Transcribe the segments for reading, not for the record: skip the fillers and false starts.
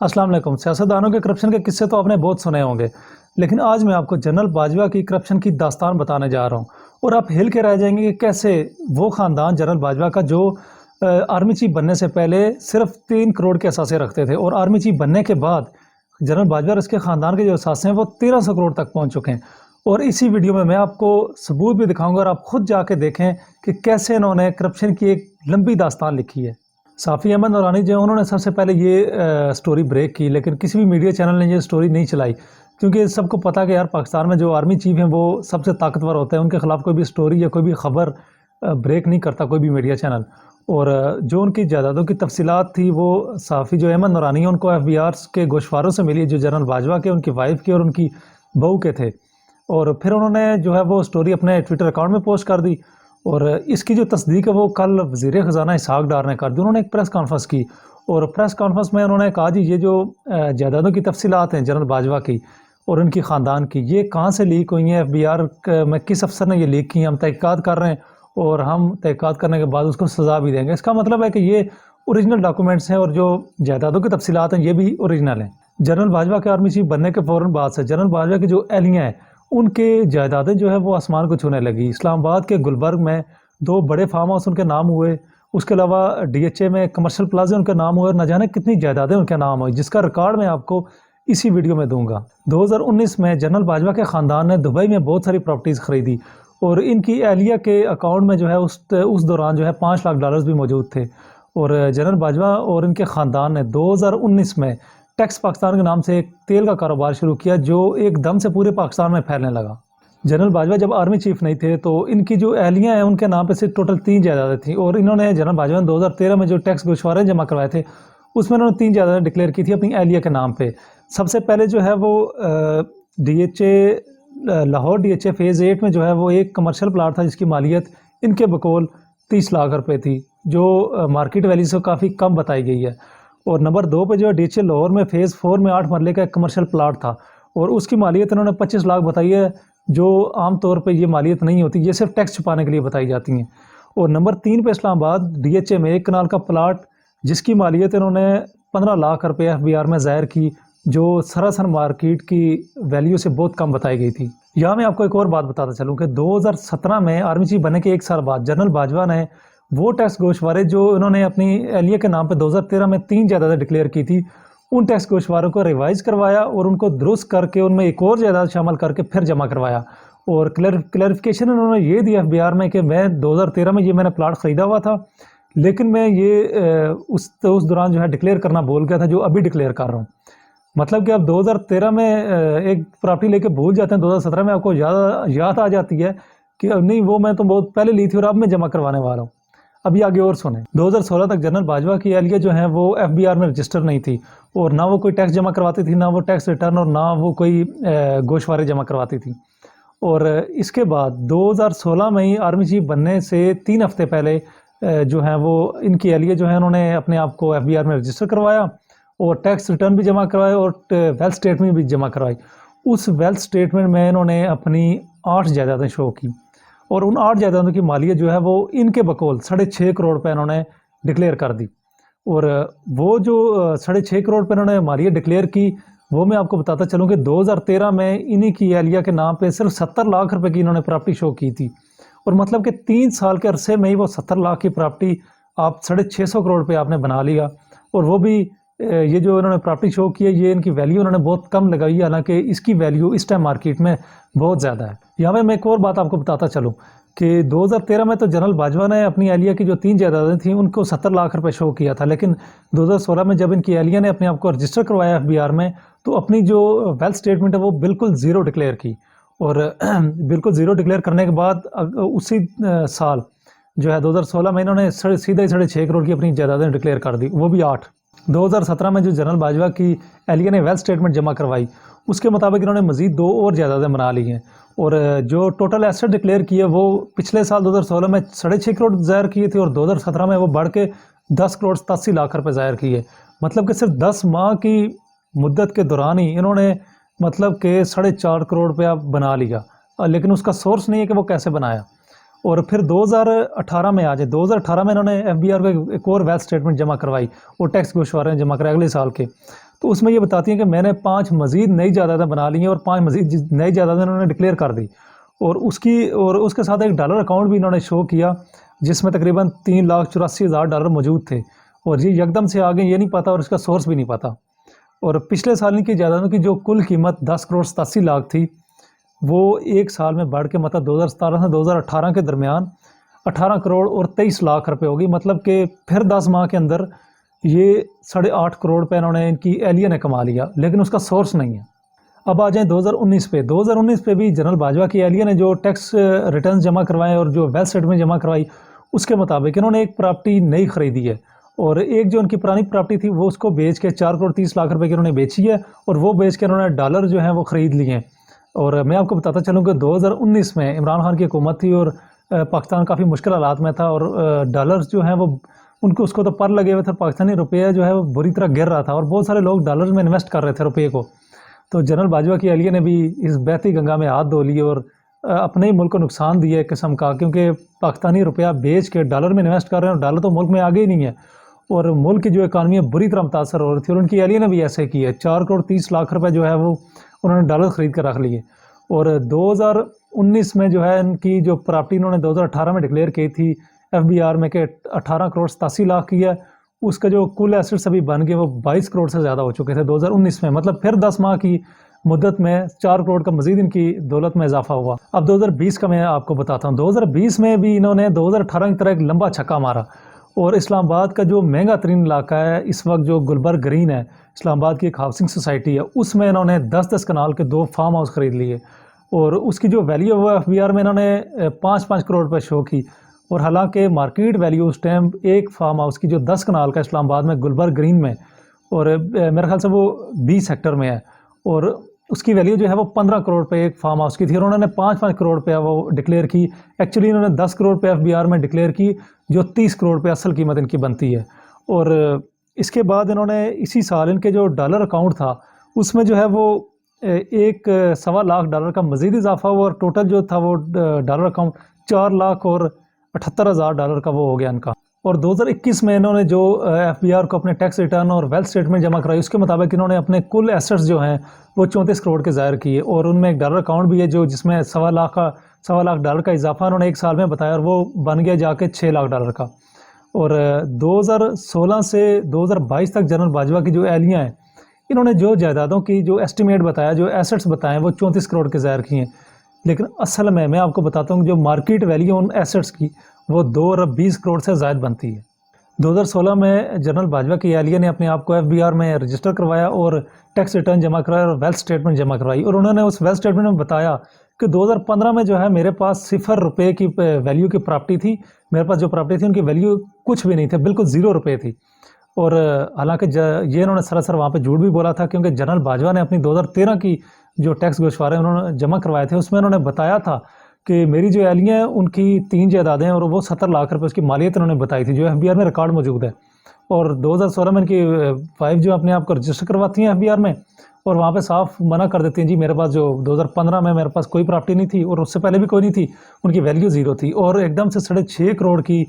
अस्सलाम वालेकुम। सियासतदानों के करप्शन के किस्से तो आपने बहुत सुने होंगे, लेकिन आज मैं आपको जनरल बाजवा की करप्शन की दास्तान बताने जा रहा हूँ। और आप हिल के रह जाएंगे कि कैसे वो ख़ानदान जनरल बाजवा का जो आर्मी चीफ बनने से पहले सिर्फ 3 करोड़ के असासे रखते थे और आर्मी चीफ बनने के बाद जनरल बाजवा और इसके ख़ानदान के जो असासे हैं वो 1300 करोड़ तक पहुँच चुके हैं। और इसी वीडियो में मैं आपको सबूत भी दिखाऊंगा और आप खुद जाके देखें कि कैसे इन्होंने करप्शन की एक लंबी दास्तान लिखी है। साफ़ी अहमद नूरानी जो उन्होंने सबसे पहले ये स्टोरी ब्रेक की, लेकिन किसी भी मीडिया चैनल ने ये स्टोरी नहीं चलाई, क्योंकि सबको पता कि यार पाकिस्तान में जो आर्मी चीफ हैं वो सबसे ताकतवर होते हैं, उनके ख़िलाफ़ कोई भी स्टोरी या कोई भी ख़बर ब्रेक नहीं करता कोई भी मीडिया चैनल। और जो उनकी जायदादों की तफसीलात थी वो साफ़ी जो अहमद नूरानी है उनको FBI के गोशवारों से मिली, जो जनरल बाजवा के, उनकी वाइफ के और उनकी बहू के थे। और फिर उन्होंने जो है वो स्टोरी अपने ट्विटर अकाउंट में पोस्ट कर दी। और इसकी जो तस्दीक है वो कल वज़ीर ख़ज़ाना इसहाक़ डार ने कर दी। उन्होंने एक प्रेस कॉन्फ्रेंस की और प्रेस कॉन्फ्रेंस में उन्होंने कहा, जी ये जो जायदादों की तफसीलात हैं जनरल बाजवा की और उनकी ख़ानदान की, ये कहाँ से लीक हुई हैं, FBI में किस अफसर ने ये लीक की हैं, हम तहक़ीक़ात कर रहे हैं और हम तहक़ीक़ात करने के बाद उसको सज़ा भी देंगे। इसका मतलब है कि ये ओरिजिनल डॉक्यूमेंट्स हैं और जो जायदादों की तफसीलात हैं ये भी ओरिजिनल हैं। जनरल बाजवा के आर्मी चीफ बनने के फ़ौरन बाद से जनरल बाजवा की जो एहलियाँ हैं उनके जायदादें जो है वो आसमान को छूने लगी। इस्लामाबाद के गुलबर्ग में 2 बड़े फार्म हाउस उनके नाम हुए, उसके अलावा DHA में कमर्शियल प्लाजा उनके नाम हुए और न जाने कितनी जायदादें उनके नाम हुई, जिसका रिकॉर्ड मैं आपको इसी वीडियो में दूंगा। 2019 में जनरल बाजवा के ख़ानदान ने दुबई में बहुत सारी प्रॉपर्टीज़ ख़रीदी और इनकी एहलिया के अकाउंट में जो है उस दौरान जो है $5 लाख भी मौजूद थे। और जनरल बाजवा और इनके ख़ानदान ने 2019 में टैक्स पाकिस्तान के नाम से एक तेल का कारोबार शुरू किया जो एकदम से पूरे पाकिस्तान में फैलने लगा। जनरल बाजवा जब आर्मी चीफ नहीं थे तो इनकी जो एहलियाँ हैं उनके नाम पे सिर्फ टोटल 3 जायदादें थी और इन्होंने जनरल बाजवा ने 2013 में जो टैक्स गोशवारे जमा करवाए थे उसमें इन्होंने 3 जायदादें डिक्लेयर की थी अपनी एहलिया के नाम पे। सबसे पहले जो है वो DHA लाहौर DHA फ़ेज़ 8 में जो है वो एक कमर्शियल प्लाट था जिसकी मालियत इनके बकौल 30 लाख रुपये थी, जो मार्केट वैल्यू से काफ़ी कम बताई गई है। और नंबर 2 पे जो है DHA लाहौर में फ़ेज़ 4 में 8 मरले का एक कमर्शियल प्लाट था और उसकी मालियत इन्होंने 25 लाख बताई है, जो आम तौर पे ये मालियत नहीं होती, ये सिर्फ टैक्स छुपाने के लिए बताई जाती हैं। और नंबर 3 पे इस्लामाबाद DHA में 1 कनाल का प्लाट जिसकी मालियत इन्होंने 15 लाख रुपये FBI में ज़ाहिर की, जो सरासर मार्केट की वैल्यू से बहुत कम बताई गई थी। यहाँ मैं आपको एक और बात बताता चलूँ कि 2017 में आर्मी चीफ बनने के 1 साल बाद जनरल बाजवा ने वो टैक्स गोशवारे जो इन्होंने अपनी एहलिया के नाम पे 2013 में 3 जायदादें डिक्लेयर की थी, उन टैक्स गोशवारों को रिवाइज़ करवाया और उनको दुरुस्त करके उनमें एक और जायदाद शामिल करके फिर जमा करवाया। और क्लैरिफिकेशन उन्होंने ये दिया FBI में कि मैं 2013 में ये मैंने प्लाट ख़रीदा हुआ था, लेकिन मैं ये उस दौरान जो है डिक्लेयर करना भूल गया था, जो अभी डिक्लेयर कर रहा हूँ। मतलब कि आप 2013 में एक प्रॉपर्टी लेके भूल जाते हैं, 2017 में आपको याद आ जाती है कि नहीं वो मैं तो बहुत पहले ली थी और अब मैं जमा करवाने वाला हूँ। अभी आगे और सुने। 2016 तक जनरल बाजवा की एहलिया जो है वो FBI में रजिस्टर नहीं थी और ना वो कोई टैक्स जमा करवाती थी, ना वो टैक्स रिटर्न और ना वो कोई गोशवारे जमा करवाती थी। और इसके बाद 2016 में ही आर्मी चीफ बनने से 3 हफ्ते पहले जो है वो इनकी एहलिया जो है उन्होंने अपने आप को FBI में रजिस्टर करवाया और टैक्स रिटर्न भी जमा करवाए और वेल्थ स्टेटमेंट भी जमा करवाई। उस वेल्थ स्टेटमेंट में इन्होंने अपनी 8 जायदादें शो की और उन 8 जायदादों की मालियत जो है वो इनके बकौल 6.5 करोड़ रुपये इन्होंने डिक्लेयर कर दी। और वो जो 6.5 करोड़ रुपये इन्होंने मालियत डिक्लेयर की, वो मैं आपको बताता चलूँ कि 2013 में इन्हीं की एहलिया के नाम पे सिर्फ 70 लाख रुपए की इन्होंने प्रॉपर्टी शो की थी। और मतलब कि 3 साल के अरसे में ही वो 70 लाख की प्रॉपर्टी आप 650 करोड़ रुपये आपने बना लिया। और वो भी ये जो इन्होंने प्रॉपर्टी शो की है ये इनकी वैल्यू उन्होंने बहुत कम लगाई, हालांकि इसकी वैल्यू इस टाइम मार्केट में बहुत ज़्यादा है। यहाँ पे मैं एक और बात आपको बताता चलूँ कि 2013 में तो जनरल बाजवा ने अपनी एहलिया की जो 3 जायदादें थी उनको 70 लाख रुपए शो किया था, लेकिन 2016 में जब इनकी एहलिया ने अपने आप को रजिस्टर करवाया FBI में तो अपनी जो वेल्थ स्टेटमेंट है वो बिल्कुल ज़ीरो डिक्लेयर की। और बिल्कुल ज़ीरो डिक्लेयर करने के बाद उसी साल जो है 2016 में इन्होंने सीधा ही 6.5 करोड़ की अपनी जायदादें डिक्लेयर कर दी, वो भी 8। 2017 में जो जनरल बाजवा की एहलिया ने वेल्थ स्टेटमेंट जमा करवाई उसके मुताबिक इन्होंने मज़ीद 2 और जायदादें बना ली हैं। और जो टोटल एसेट डिक्लेयर की है वो पिछले साल 2016 में 6.5 करोड़ ज़ाहिर किए थे और 2017 में वो बढ़ के 10 करोड़ 87 लाख रुपए ज़ाहिर किए। मतलब कि सिर्फ 10 माह की मुद्दत के दौरान ही इन्होंने मतलब कि 4.5 करोड़ रुपया बना लिया, लेकिन उसका सोर्स नहीं है कि वो कैसे बनाया। और फिर 2018 में आ जाए, 2018 में इन्होंने FBI को एक और वेल्थ स्टेटमेंट जमा करवाई और टैक्स गोशवारे जमा कराए अगले साल के। तो उसमें ये बताती हैं कि मैंने 5 मज़ीद नई जायदादें बना ली हैं और 5 मज़ीद नई जायदादें उन्होंने डिक्लेयर कर दी। और उसके साथ एक डॉलर अकाउंट भी इन्होंने शो किया, जिसमें तकरीबन $3,84,000 मौजूद थे, और ये यकदम से आ गए, ये नहीं पता और इसका सोर्स भी नहीं पता। और पिछले साल इनकी जायदादों की जो कुल कीमत 10 करोड़ 87 लाख थी, वो एक साल में बढ़ के मतलब 2017 से 2018 के दरमियान 18 करोड़ और 23 लाख रुपए होगी। मतलब कि फिर 10 माह के अंदर ये 8.5 करोड़ रुपये इन्होंने इनकी एलिया ने कमा लिया, लेकिन उसका सोर्स नहीं है। अब आ जाएं 2019 पे। 2019 पे भी जनरल बाजवा की एलिया ने जो टैक्स रिटर्न जमा करवाए और जो वेल्थ स्टेटमेंट जमा करवाई, उसके मुताबिक इन्होंने एक प्रॉपर्टी नई खरीदी है, और एक जो उनकी पुरानी प्रॉपर्टी थी वो उसको बेच के 4 करोड़ 30 लाख रुपए की उन्होंने बेची है, और वो बेच के उन्होंने डॉलर जो है वो ख़रीद लिए हैं। और मैं आपको बताता चलूँ कि 2019 में इमरान खान की हुकूमत थी और पाकिस्तान काफ़ी मुश्किल हालात में था, और डॉलर्स जो हैं वो उनको उसको तो पर लगे हुए थे, पाकिस्तानी रुपया जो है वो बुरी तरह गिर रहा था, और बहुत सारे लोग डॉलर्स में इन्वेस्ट कर रहे थे रुपये को। तो जनरल बाजवा की एलिया ने भी इस बहती गंगा में हाथ धो लिए और अपने ही मुल्क को नुकसान दिया एक किस्म का, क्योंकि पाकिस्तानी रुपया बेच के डॉलर में इन्वेस्ट कर रहे हैं, और डॉलर तो मुल्क में आगे ही नहीं है, और मुल्क की जो इकानमी है बुरी तरह मुतासर हो रही थी। और उनकी एलिया ने भी ऐसे किया है, 4 करोड़ 30 लाख रुपए जो है वो उन्होंने डॉलर ख़रीद कर रख लिए। और 2019 में जो है इनकी जो प्रॉपर्टी इन्होंने 2018 में डिक्लेयर की थी FBR में कि 18 करोड़ 87 लाख की है, उसका जो कुल एसेट्स अभी बन गए वो 22 करोड़ से ज़्यादा हो चुके थे 2019 में। मतलब फिर 10 माह की मुद्दत में 4 करोड़ का मज़ीद इनकी दौलत में इजाफा हुआ। अब 2020 का मैं आपको बताता हूँ। 2020 में भी इन्होंने 2018 की तरह एक लंबा छक्का मारा, और इस्लामाबाद का जो महंगा तरीन इलाका है इस वक्त, जो गुलबर्ग ग्रीन है, इस्लामाबाद की एक हाउसिंग सोसाइटी है, उसमें इन्होंने 10-10 कनाल के 2 फार्म हाउस ख़रीद लिए, और उसकी जो वैल्यू है वो FBR में इन्होंने 5-5 करोड़ रुपये शो की। और हालांकि मार्केट वैल्यू उस टाइम एक फार्म हाउस की जो 10 कनाल का इस्लामाबाद में गुलबर्ग ग्रीन में, और मेरे ख्याल से वो 20 सेक्टर में है, और उसकी वैल्यू जो है वो 15 करोड़ रुपये एक फार्म हाउस की थी, और उन्होंने 5-5 करोड़ रुपया वो डिक्लेयर की। एक्चुअली इन्होंने 10 करोड़ रुपये FBR में डिक्लेयर की, जो 30 करोड़ रुपये असल कीमत इनकी बनती है। और इसके बाद इन्होंने इसी साल इनके जो डॉलर अकाउंट था उसमें जो है वो एक $1.25 का मज़ीद इजाफा हुआ, और टोटल जो था वो डॉलर अकाउंट $4,78,000 का वो हो गया इनका। और 2021 में इन्होंने जो FBR को अपने टैक्स रिटर्न और वेल्थ स्टेटमेंट जमा कराई, उसके मुताबिक इन्होंने अपने कुल एसेट्स जो हैं वो 34 करोड़ के ज़ाहिर किए, और उनमें एक डॉलर अकाउंट भी है जो जिसमें $1.25 का इजाफा इन्होंने एक साल में बताया, और वो बन गया जाके $6 लाख का। और 2016 से 2022 तक जनरल बाजवा की जो एलियाँ हैं, इन्होंने जो जायदादों की जो एस्टिमेट बताया, जो एसेट्स बताए, वो 34 करोड़ के ज़ाहिर किए हैं। लेकिन असल में मैं आपको बताता हूँ जो मार्केट वैल्यू उन एसेट्स की वो 2 अरब 20 करोड़ से ज़ायद बनती है। 2016 में जनरल बाजवा की एलिया ने अपने आप को FBR में रजिस्टर करवाया और टैक्स रिटर्न जमा कराया और वेल्थ स्टेटमेंट जमा करवाई, और उन्होंने उस वेल्थ स्टेटमेंट में बताया कि 2015 में जो है मेरे पास ₹0 की वैल्यू की प्रॉपर्टी थी, मेरे पास जो प्रॉपर्टी थी उनकी वैल्यू कुछ भी नहीं थी, बिल्कुल ₹0 थी। और हालांकि ये इन्होंने सरासर वहाँ पे झूठ भी बोला था, क्योंकि जनरल बाजवा ने अपनी 2013 की जो टैक्स गोशवारे उन्होंने जमा करवाए थे उसमें उन्होंने बताया था कि मेरी जो एलियाँ हैं उनकी 3 जायदादें हैं, और वो 70 लाख रुपए उसकी मालियत उन्होंने बताई थी, जो FBR में रिकॉर्ड मौजूद है। और 2016 में इनकी वाइफ जो अपने आप को रजिस्टर करवाती हैं FBR में, और वहाँ पे साफ मना कर देती हैं जी मेरे पास जो 2015 में मेरे पास कोई प्रॉपर्टी नहीं थी, और उससे पहले भी कोई नहीं थी, उनकी वैल्यू ज़ीरो थी, और एकदम से 6.5 करोड़ की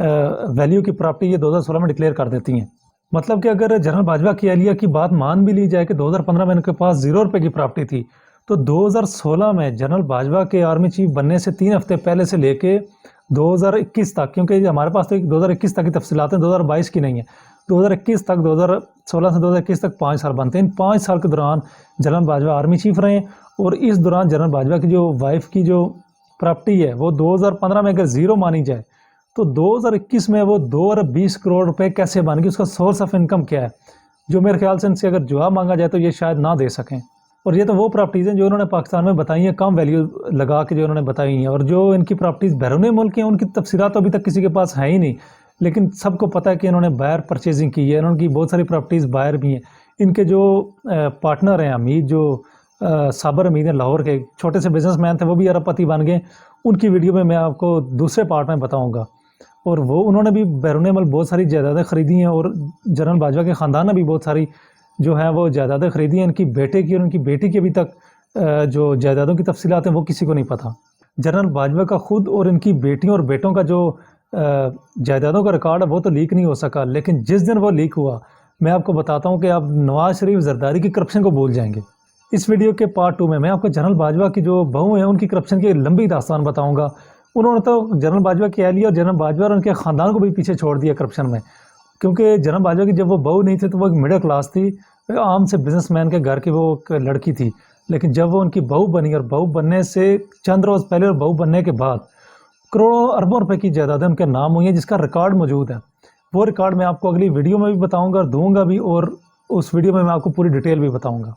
वैल्यू की प्रॉपर्टी ये 2016 में डिक्लेयर कर देती हैं। मतलब कि अगर जनरल बाजवा की एलिया की बात मान भी ली जाए कि 2015 में इनके पास ₹0 की प्रॉपर्टी थी, तो 2016 में जनरल बाजवा के आर्मी चीफ बनने से 3 हफ्ते पहले से लेके 2021 तक, क्योंकि हमारे पास तो 2021 तक की तफसीलात हैं, 2022 की नहीं है, 2021 तक, 2016 से 2021 तक 5 साल बनते हैं। इन 5 साल के दौरान जनरल बाजवा आर्मी चीफ रहे, और इस दौरान जनरल बाजवा की जो वाइफ की जो प्रॉपर्टी है वो 2015 में अगर ज़ीरो मानी जाए तो 2021 में वो 2 अरब 20 करोड़ रुपए कैसे बन गई, उसका सोर्स ऑफ इनकम क्या है, जो मेरे ख्याल से इनसे अगर जवाब मांगा जाए तो ये शायद ना दे सकें। और ये तो वो प्रॉपर्टीज़ हैं जो उन्होंने पाकिस्तान में बताई हैं, कम वैल्यू लगा के जो उन्होंने बताई हैं, और जो इनकी प्रॉपर्टीज़ बैरून मुल्क की हैं उनकी तफसीलात तो अभी तक किसी के पास है ही नहीं, लेकिन सबको पता है कि इन्होंने बायर परचेजिंग की है, उनकी बहुत सारी प्रॉपर्टीज़ बायर भी हैं। इनके जो पार्टनर हैं हमीद, जो साबर हमीद हैं लाहौर के, छोटे से बिजनेसमैन थे, वो भी अरबपति बन गए। उनकी वीडियो में मैं आपको दूसरे पार्ट में बताऊँगा। और वो उन्होंने भी बैरून मुल्क बहुत सारी जायदादें ख़रीदी हैं, और जनरल बाजवा के ख़ानदान ने भी बहुत सारी जो है वो जायदादें ख़रीदी हैं। इनकी बेटे की और उनकी बेटी की अभी तक जो जायदादों की तफसीलात हैं वो किसी को नहीं पता। जनरल बाजवा का ख़ुद और इनकी बेटियों और बेटों का जो जायदादों का रिकॉर्ड है वो तो लीक नहीं हो सका, लेकिन जिस दिन वो लीक हुआ मैं आपको बताता हूँ कि आप नवाज शरीफ जरदारी की करप्शन को भूल जाएंगे। इस वीडियो के पार्ट 2 में मैं आपको जनरल बाजवा की जो बहू है उनकी करप्शन की लंबी दास्तान बताऊंगा। उन्होंने तो जनरल बाजवा की एहलिया और जनरल बाजवा और उनके ख़ानदान को भी पीछे छोड़ दिया करप्शन में, क्योंकि जनरल बाजवा की जब वो बहू नहीं थी तो वो एक मिडिल क्लास थी, आम से बिजनेसमैन के घर की वो एक लड़की थी। लेकिन जब वो उनकी बहू बनी और बहू बनने से चंद रोज़ पहले और बहू बनने के बाद करोड़ों अरबों रुपए की जायदादें उनके नाम हुई हैं, जिसका रिकॉर्ड मौजूद है। वो रिकॉर्ड मैं आपको अगली वीडियो में भी बताऊंगा और दूंगा भी, और उस वीडियो में मैं आपको पूरी डिटेल भी बताऊंगा।